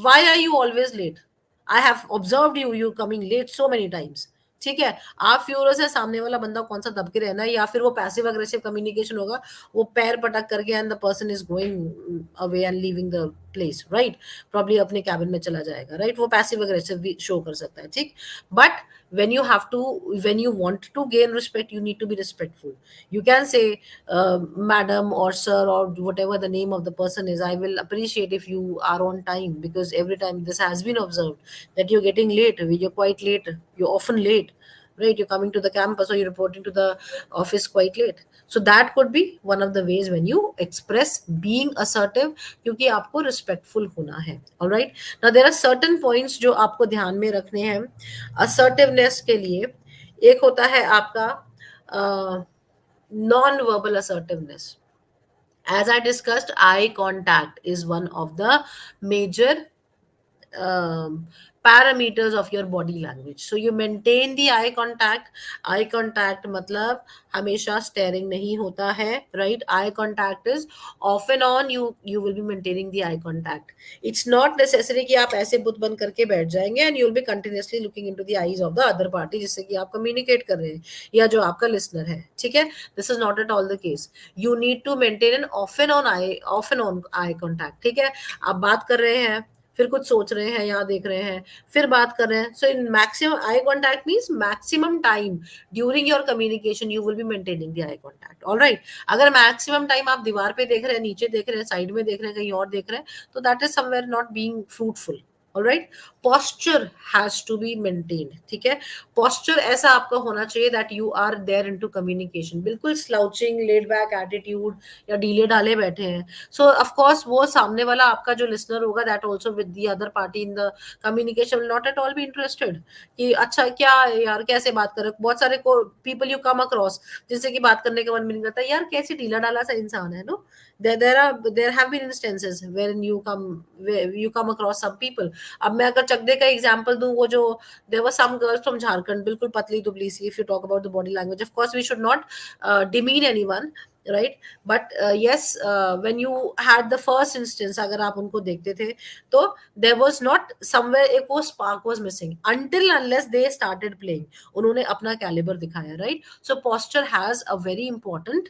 Why are you always late? I have observed you coming late so many times. ठीक है. आप furious है, सामने वाला बंदा कौन सा दब के रहना है, या फिर वो पैसिव अग्रेसिव कम्युनिकेशन होगा, वो पैर पटक करके and the person is going away and leaving the place, right? Probably अपने कैबिन में चला जाएगा, राइट? वो पैसिव अग्रेसिव भी शो कर सकता है, ठीक. But when you have to, when you want to gain respect, you need to be respectful. You can say, madam or sir or whatever the name of the person is, I will appreciate if you are on time, because every time this has been observed that you're getting late, you're quite late, you're often late, right? You're coming to the campus or you're reporting to the office quite late. So that could be one of the ways when you express being assertive, क्योंकि आपको respectful होना है. All right. Now there are certain points जो आपको ध्यान में रखने हैं assertiveness के लिए. एक होता है आपका non verbal assertiveness. As I discussed, eye contact is one of the major um, parameters of your body language. So you maintain the eye contact. Eye contact मतलब हमेशा staring नहीं होता है, right? Eye contact is off and on. You will be maintaining the eye contact. It's not necessary कि आप ऐसे बुत बंद करके बैठ जाएंगे and you'll be continuously looking into the eyes of the other party जिससे कि आप communicate कर रहे हैं या जो आपका listener है, ठीक है? This is not at all the case. You need to maintain an off and on eye contact, ठीक है? आप बात कर रहे हैं, फिर कुछ सोच रहे हैं या देख रहे हैं, फिर बात कर रहे हैं. So in maximum eye contact means maximum time during your communication you will be maintaining the eye contact. Alright. अगर मैक्सिमम टाइम आप दीवार पे देख रहे हैं, नीचे देख रहे हैं, साइड में देख रहे हैं, कहीं और देख रहे हैं, तो that is somewhere not being fruitful. Alright. Posture has to be maintained, ठीक है? पॉस्चर ऐसा आपका होना चाहिए that you are there into communication. बिल्कुल स्लाउचिंग लेड बैक एटीट्यूड या ढीले ढाले बैठे हैं, सो ऑफ कोर्स वो सामने वाला आपका जो लिसनर होगा that also with the other party in the communication will not at all be interested कि अच्छा क्या है यार, कैसे बात कर रहे हो. बहुत सारे को पीपल यू कम अक्रॉस जिससे कि बात करने का मन भी नहीं करता, यार कैसे ढीला ढाला सा इंसान है. No, there have been instances wherein you come across some people. अब मैं अगर चकदे का एग्जांपल दूं, वो जो there were some girls from Jharkhand, बिल्कुल पतली दुबली सी. If you talk about the body language, of course we should not demean anyone, right? But yes, when you had the first instance, अगर आप उनको देखते थे तो there was not somewhere एक वो spark was missing until unless they started playing. उन्होंने अपना caliber दिखाया, right? So posture has a very important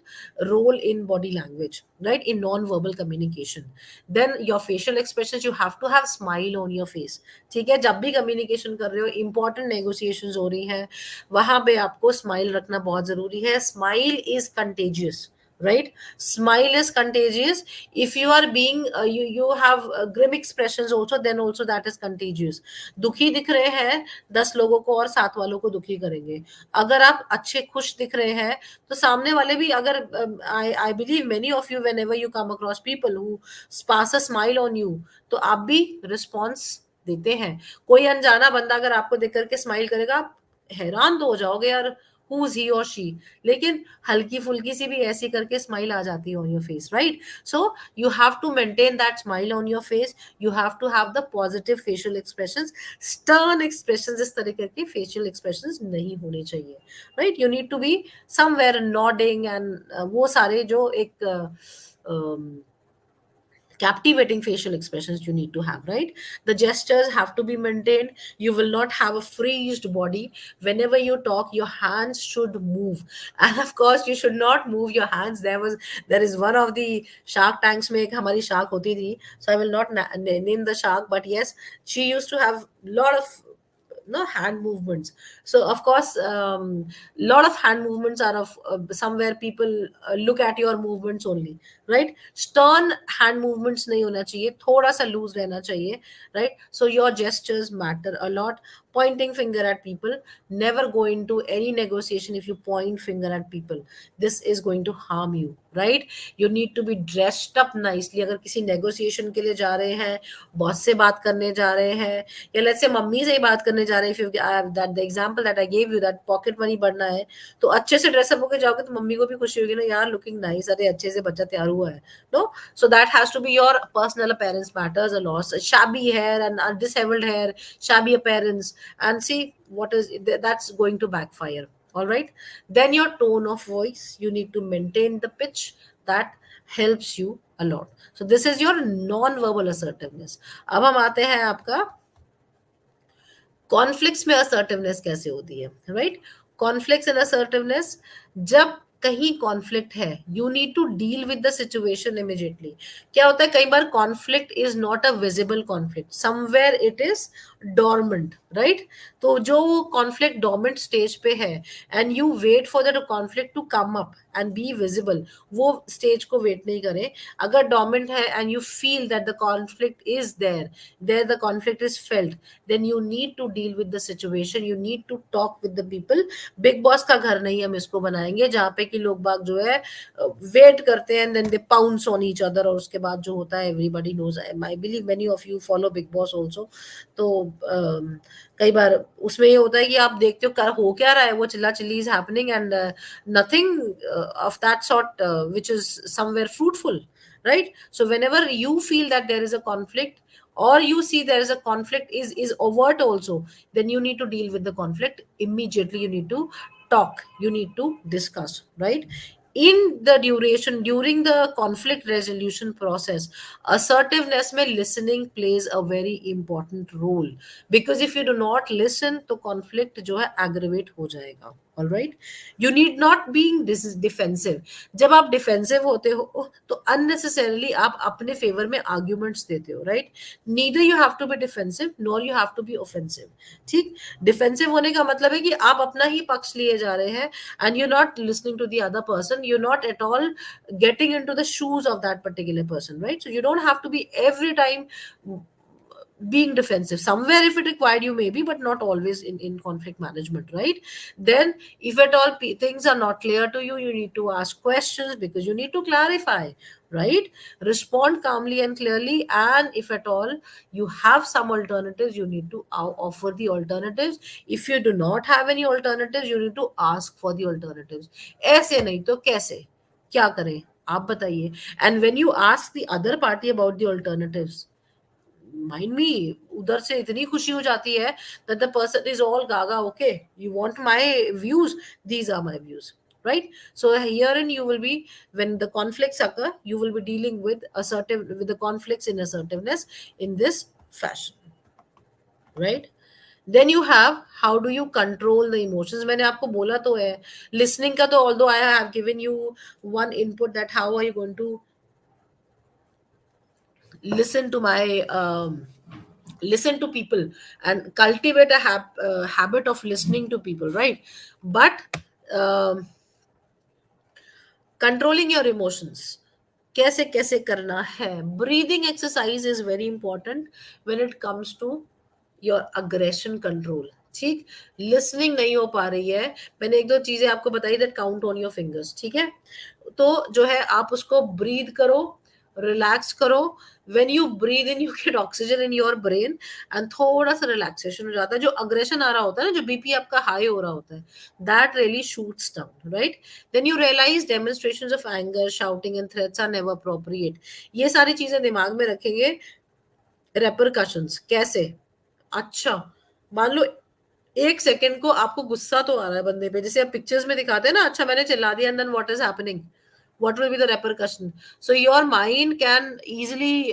role in body language, right? In non-verbal communication. Then your facial expressions, you have to have smile on your face, ठीक है? जब भी communication कर रहे हो, important negotiations हो रही हैं, वहां पे आपको smile रखना बहुत जरूरी है. Smile is contagious, right? Smile is contagious. If you are being you have grim expressions also, then also that is contagious. दुखी दिख रहे हैं 10 लोगों को और 7 वालों को दुखी करेंगे. अगर आप अच्छे खुश दिख रहे हैं तो सामने वाले भी, अगर I believe many of you, whenever you come across people who pass a smile on you, तो आप भी response देते हैं. कोई अनजाना बंदा अगर आपको देख करके स्माइल करेगा, आप हैरान तो हो जाओगे यार, हु इज ही और शी. लेकिन हल्की फुल्की सी भी ऐसी करके स्माइल आ जाती है on your face, right? So you have to maintain that smile on your face. You have to have the positive facial expressions. Stern expressions, इस तरीके के फेशियल एक्सप्रेशंस नहीं होने चाहिए, right? You need to be somewhere nodding and वो सारे जो एक captivating facial expressions you need to have, right? The gestures have to be maintained. You will not have a freezed body. Whenever you talk, your hands should move, and of course you should not move your hands. There is one of the shark tanks में एक हमारी shark होती थी, so I will not name the shark, but yes, she used to have lot of no hand movements. So of course lot of hand movements are of somewhere people look at your movements only, right? Stern hand movements nahi hona chahiye, thoda sa loose rehna chahiye, right? So your gestures matter a lot. Pointing finger at people, never go into any negotiation if you point finger at people. This is going to harm you, right? You need to be dressed up nicely. अगर किसी negotiation के लिए जा रहे हैं, boss से बात करने जा रहे हैं, या let's say मम्मी से ही बात करने जा रहे हैं, if you that the example that I gave you, that pocket money बढ़ना है, तो अच्छे से ड्रेसअप होके जाओगे तो मम्मी को भी खुशी होगी ना, यार लुकिंग नाइस, अरे अच्छे से बच्चा तैयार हुआ है. No, so that has to be your personal appearance matters a lot. Shabby hair and disheveled hair, shabby appearance, and see what is that's going to backfire. All right. Then your tone of voice, you need to maintain the pitch. That helps you a lot. So this is your non-verbal assertiveness. अब हम आते हैं आपका conflicts में assertiveness कैसे होती है, right? Conflicts and assertiveness, जब कहीं कॉन्फ्लिक्ट है, you need to deal with the situation immediately. क्या होता है, कई बार conflict is not a visible conflict, somewhere it is dormant, right. तो जो कॉन्फ्लिक्ट डोरमेंट स्टेज पे है, and you wait for that conflict to come up and be visible, वो स्टेज को वेट नहीं करें. अगर डोरमेंट है and you feel that the conflict is there the conflict is felt, then you need to deal with the situation, you need to talk with the people. Bigg Boss का घर नहीं हम इसको बनाएंगे जहाँ पे कि लोग बाग जो है वेट करते हैं, then they pounce on each other, और उसके बाद जो होता है everybody knows. I believe many of you follow Bigg Boss also. तो कई बार उसमें ये होता है कि आप देखते हो कर हो क्या रहा है, वो चिल्ला chilli is happening, and nothing of that sort which is somewhere fruitful, right? So whenever you feel that there is a conflict, or you see there is a conflict is overt also, then you need to deal with the conflict immediately. You need to talk, you need to discuss, right? In the duration during the conflict resolution process, assertiveness में listening plays a very important role, because if you do not listen तो conflict जो है aggravate हो जाएगा. All right, you need not being defensive. जब आप defensive होते हो तो अननेसेसरली आप अपने फेवर में आर्ग्यूमेंट्स देते हो, right. Neither you have to be defensive nor you have to be offensive. ठीक. डिफेंसिव होने का मतलब है कि आप अपना ही पक्ष लिए जा रहे हैं, and you not listening to the other person, you not at all getting into the shoes of that particular person, right? So you don't have to be every time being defensive. Somewhere if it required you maybe, but not always in conflict management, right? Then if at all things are not clear to you, you need to ask questions, because you need to clarify, right? Respond calmly and clearly, and if at all you have some alternatives, you need to offer the alternatives. If you do not have any alternatives, you need to ask for the alternatives. ऐसे नहीं तो कैसे, क्या करें आप बताइए. And when you ask the other party about the alternatives, mind मी उधर से इतनी खुशी हो जाती है that the person is all gaga, okay, you want my views, these are my views, right? So herein you will be, when the conflicts occur, you will be dealing with assertive, with the conflicts in assertiveness in this fashion, right? Then you have, how do you control the emotions. मैंने आपको बोला तो है listening का, तो although I have given you one input that how are you going to listen to my listen to people and cultivate a habit of listening to people, right? But um, controlling your emotions, कैसे कैसे करना है. Breathing exercise is very important when it comes to your aggression control. ठीक. Listening नहीं हो पा रही है, मैंने एक दो चीजें आपको बताई, that count on your fingers, ठीक है. तो जो है आप उसको ब्रीद करो, रिलैक्स करो. When you breathe in, you get oxygen in your brain, and थोड़ा सा रिलैक्सेशन हो जाता है. जो अग्रेशन आ रहा होता है ना, जो बीपी आपका हाई हो रहा होता है, that really shoots down, right. Then you realise demonstrations of anger, shouting and threats are never appropriate. ये सारी चीजें दिमाग में रखेंगे. रेपरकशंस कैसे, अच्छा, मान लो एक सेकंड को आपको गुस्सा तो आ रहा है बंदे पे, जैसे आप पिक्चर्स में दिखाते हैं ना, अच्छा मैंने चिल्ला दिया, and then what is happening, what will be the repercussion. So your mind can easily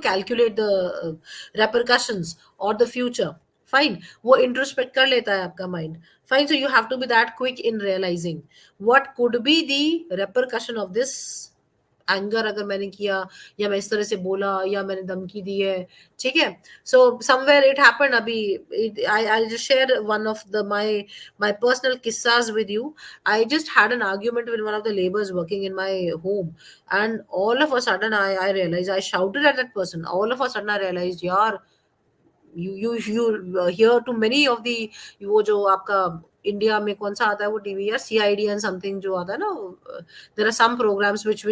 calculate the repercussions or the future. Fine, वो introspect कर लेता है आपका mind. Fine, so you have to be that quick in realizing what could be the repercussion of this anger, अगर मैंने किया, या मैं इस तरह से बोला, या मैंने धमकी दी है. ठीक है. So somewhere it happened. अभी I just share one of the my personal किस्सास with you. I just had an argument with one of the laborers working in my home, and all of a sudden I realized, I shouted at that person. All of a sudden I realized, yaar, you hear to many of the, वो जो आपका India में कौन सा आता है वो TV, या सीआईडी एंड समथिंग जो आता है ना, there are some programmes which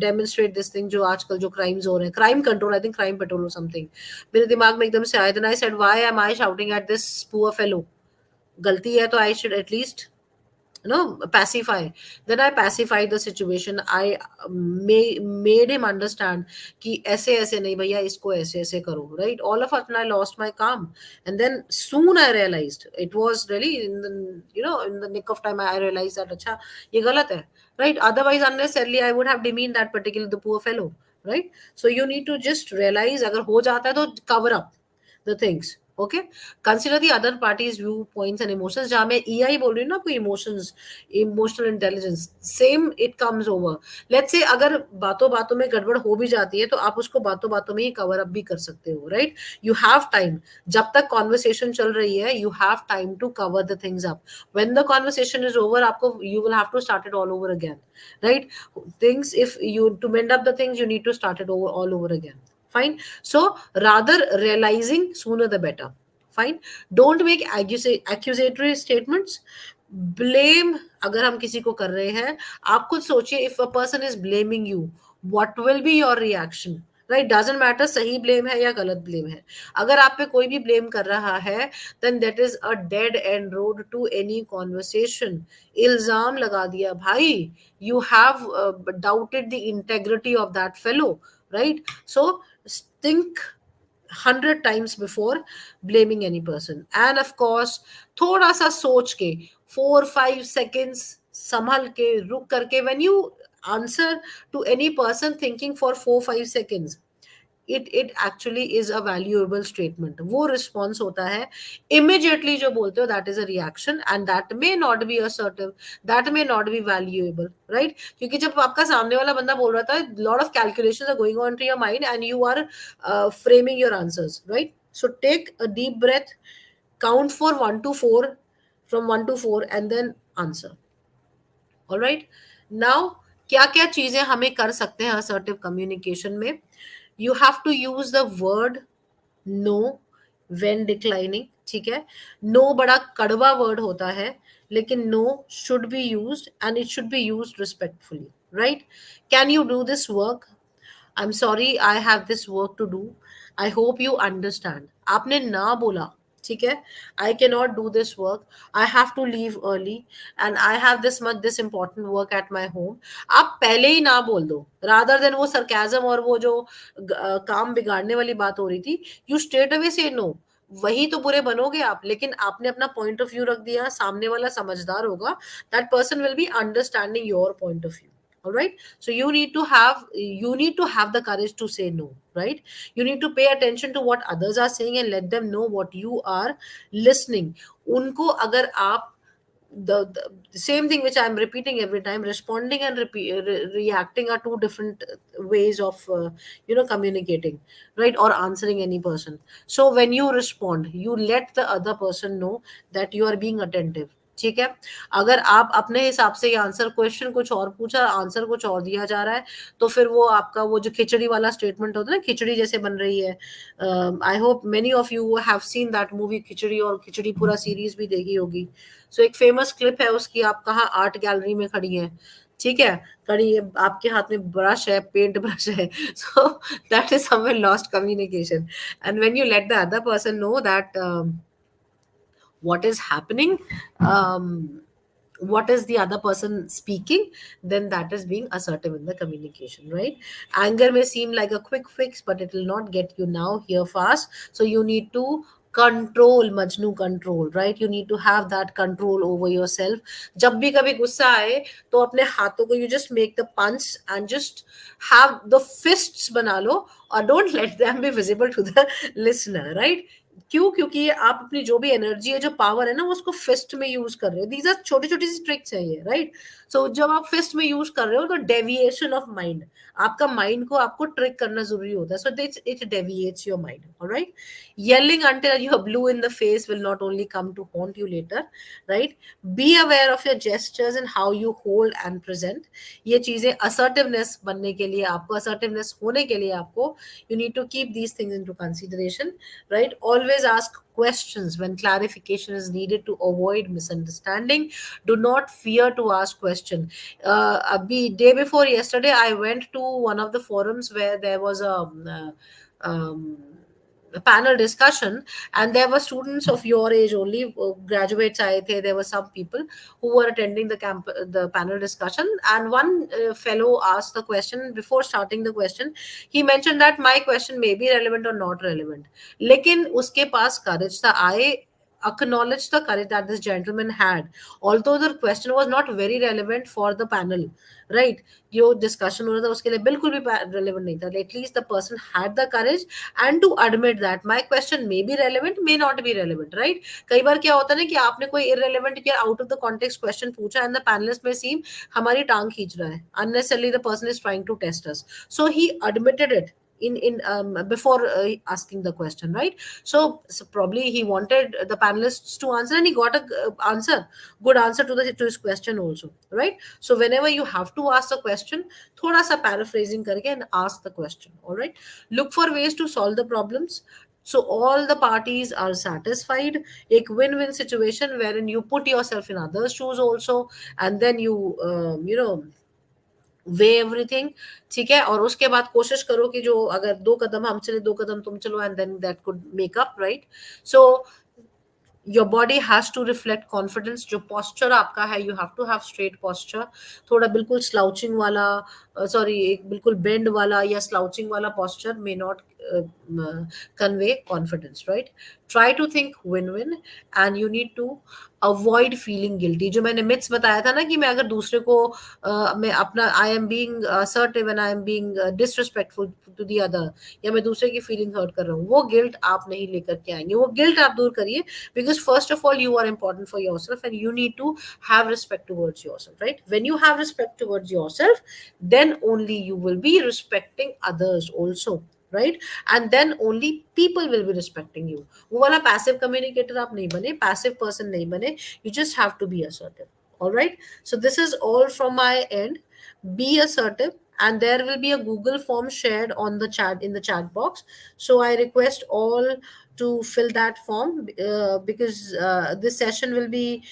demonstrate this thing, जो आजकल जो क्राइम्स हो रहे हैं, crime control, I think crime patrol और समथिंग. मेरे दिमाग में एकदम से आया, then I said, why am I shouting at this poor fellow. गलती है तो I should at least pacify. Then I pacified the situation. I made him understand कि ऐसे ऐसे नहीं भैया, इसको ऐसे ऐसे करो, right? All of a sudden I lost my calm, and then soon I realized it was really in the, in the nick of time I realized that अच्छा ये गलत है, right? Otherwise unnecessarily I would have demeaned that particular the poor fellow, right? So you need to just realize, अगर हो जाता है तो cover up the things, okay, consider the other parties view points and emotions. जहां मैं EI बोल रही हूँ ना आपको, emotions, emotional intelligence, same it comes over. Let's say अगर बातों बातों में गड़बड़ हो भी जाती है तो आप उसको बातों बातों में ही कवर अप भी कर सकते हो, राइट. You have time. जब तक कॉन्वर्सेशन चल रही है you have time to cover the things up. When the conversation is over, आपको you will have to start it all over again, right. Things, if you to mend up the things, you need to start it over all over again. Fine. So rather, realizing sooner the better. Fine. Don't make accusatory statements. Blame, अगर हम किसी को कर रहे हैं, आप खुद सोचिए, if a person is blaming you, what will be your reaction? Right, doesn't matter सही ब्लेम है या गलत ब्लेम है. अगर आप पे कोई भी ब्लेम कर रहा है, then that is a dead end road to any conversation. इल्जाम लगा दिया भाई, you have doubted the integrity of that fellow, right? So think 100 times before blaming any person. And of course, थोड़ा सा सोच के, 4-5 seconds संभल के, रुक करके, when you answer to any person thinking for 4-5 seconds, it actually is a valuable statement. वो response होता है. Immediately जो बोलते हो, that is a reaction, and that may not be assertive, that may not be valuable, right? क्योंकि जब आपका सामने वाला बंदा बोल रहा था, lot of calculations are going on to your mind and you are framing your answers, right? So take a deep breath, count for 1 to 4, from 1 to 4, and then answer. All right. Now, क्या क्या चीजें हमें कर सकते हैं assertive communication में? You have to use the word no when declining. ठीक है. No बड़ा कड़वा word होता है, लेकिन no should be used and it should be used respectfully, right? Can you do this work? I'm sorry, I have this work to do. I hope you understand. आपने ना बोला, ठीक है. I cannot do this work. I have to leave early and I have this important work at my home. आप पहले ही ना बोल दो, rather than वो sarcasm और वो जो काम बिगाड़ने वाली बात हो रही थी. You straight away say no. वही तो बुरे बनोगे आप, लेकिन आपने अपना पॉइंट ऑफ व्यू रख दिया, सामने वाला समझदार होगा. That person will be understanding your point of view. All right. So you need to have the courage to say no, right? You need to pay attention to what others are saying and let them know what you are listening. उनको अगर आप the same thing which I'm repeating every time, responding and reacting are two different ways of communicating, right, or answering any person. So when you respond, you let the other person know that you are being attentive. ठीक है. अगर आप अपने हिसाब से ये answer, question कुछ और पूछा, आंसर कुछ और दिया जा रहा है, तो फिर वो आपका वो जो खिचड़ी वाला स्टेटमेंट होता है ना, खिचड़ी जैसे बन रही है. I hope many of you have seen that movie Khichdi, और खिचड़ी पूरा सीरीज भी देखी होगी. सो एक फेमस क्लिप है उसकी, आप कहाँ आर्ट गैलरी में खड़ी हैं, ठीक है, खड़ी है, आपके हाथ में ब्रश है, पेंट ब्रश है. सो that is somewhere lost communication. And when you let the other person know that what is happening, what is the other person speaking, then that is being assertive in the communication, right? Anger may seem like a quick fix, but it will not get you now here fast. So you need to control, majnu, control, right? You need to have that control over yourself. जब भी कभी गुस्सा आए तो अपने हाथों को, you just make the punch and just have the fists बना लो, or don't let them be visible to the listener, right? क्यों? क्योंकि ये आप अपनी जो भी एनर्जी है, जो पावर है ना, वो उसको फिस्ट में यूज कर रहे हो. दीज आर छोटी छोटी सी ट्रिक्स है ये, राइट? सो जब आप फिस्ट में यूज कर रहे हो तो डेविएशन ऑफ माइंड, आपका माइंड को आपको ट्रिक करना जरूरी होता है. So it deviates your mind. Alright. Yelling until you are blue in the face will not only come to haunt you later, right? Be aware of your gestures and how you hold and present. ये चीजें assertiveness बनने के लिए, आपको assertiveness होने के लिए, आपको you need to keep these things into consideration, right? Always ask questions when clarification is needed to avoid misunderstanding. Do not fear to ask question. Day before yesterday, I went to one of the forums where there was a panel discussion, and there were students of your age only, graduates aaye the. There were some people who were attending the panel discussion, and one fellow asked the question. Before starting the question, he mentioned that my question may be relevant or not relevant, लेकिन उसके पास courage था. आए, acknowledge the courage that this gentleman had, although the question was not very relevant for the panel, right? जो discussion हो रहा था उसके लिए बिल्कुल भी relevant नहीं था. At least the person had the courage and to admit that my question may be relevant, may not be relevant, right? कई बार क्या होता है ना कि आपने कोई irrelevant या out of the context question पूछा and the panelist may seem हमारी टांग खींच रहा है, unnecessarily the person is trying to test us. So he admitted it in before asking the question, right? So probably he wanted the panelists to answer and he got a answer, good answer to the to his question also, right? So whenever you have to ask a question, thoda sa paraphrasing karke and ask the question. All right, look for ways to solve the problems so all the parties are satisfied. A win-win situation wherein you put yourself in others shoes also, and then you way everything. ठीक है, और उसके बाद कोशिश करो कि जो अगर 2 कदम हम चले 2 कदम तुम चलो, and then that could make up, right? So your body has to reflect confidence. जो posture आपका है, you have to have straight posture. थोड़ा बिल्कुल स्लाउचिंग वाला, सॉरी, एक बिल्कुल बेंड वाला या स्लाउचिंग वाला posture may not convey confidence, right? Try to think win-win, and you need to avoid feeling guilty. जो मैंने myths बताया था ना कि मैं अगर दूसरे को मैं अपना I am being assertive and I am being disrespectful to the other, या मैं दूसरे की फीलिंग हर्ट कर रहा हूँ, वो गिल्ट आप नहीं लेकर के आएंगे. वो गिल्ट आप दूर करिए, because first of all you are important for yourself and you need to have respect towards yourself, right? When you have respect towards yourself, then only you will be respecting others also, right? And then only people will be respecting you. वो वाला passive communicator आप नहीं बने, passive person नहीं बने. You just have to be assertive. All right, so this is all from my end. Be assertive, and there will be a Google form shared on the chat, in the chat box. So I request all to fill that form, because this session will be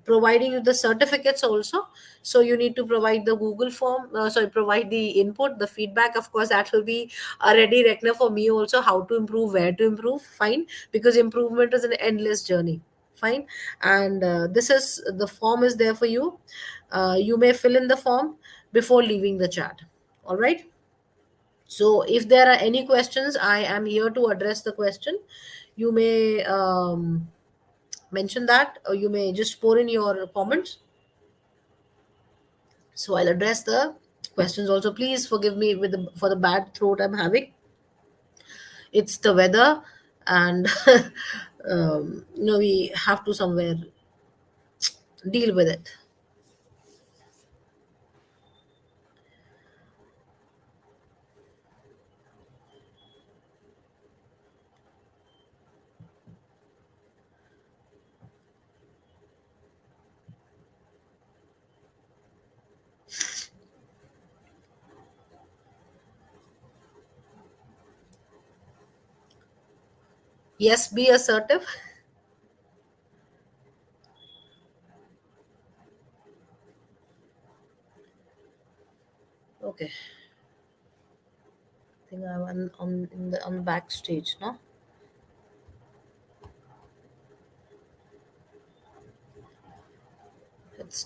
providing you the certificates also. So you need to provide the Google form, sorry, provide the input, the feedback. Of course, that will be a ready reckoner for me also, how to improve, where to improve. Fine, because improvement is an endless journey. Fine, and this is the form is there for you. You may fill in the form before leaving the chat. All right, so if there are any questions, I am here to address the question. You may mention that, or you may just pour in your comments, so I'll address the questions also. Please forgive me with for the bad throat I'm having. It's the weather, and we have to somewhere deal with it. Yes, be assertive. Okay, I think I'm on in the on backstage now.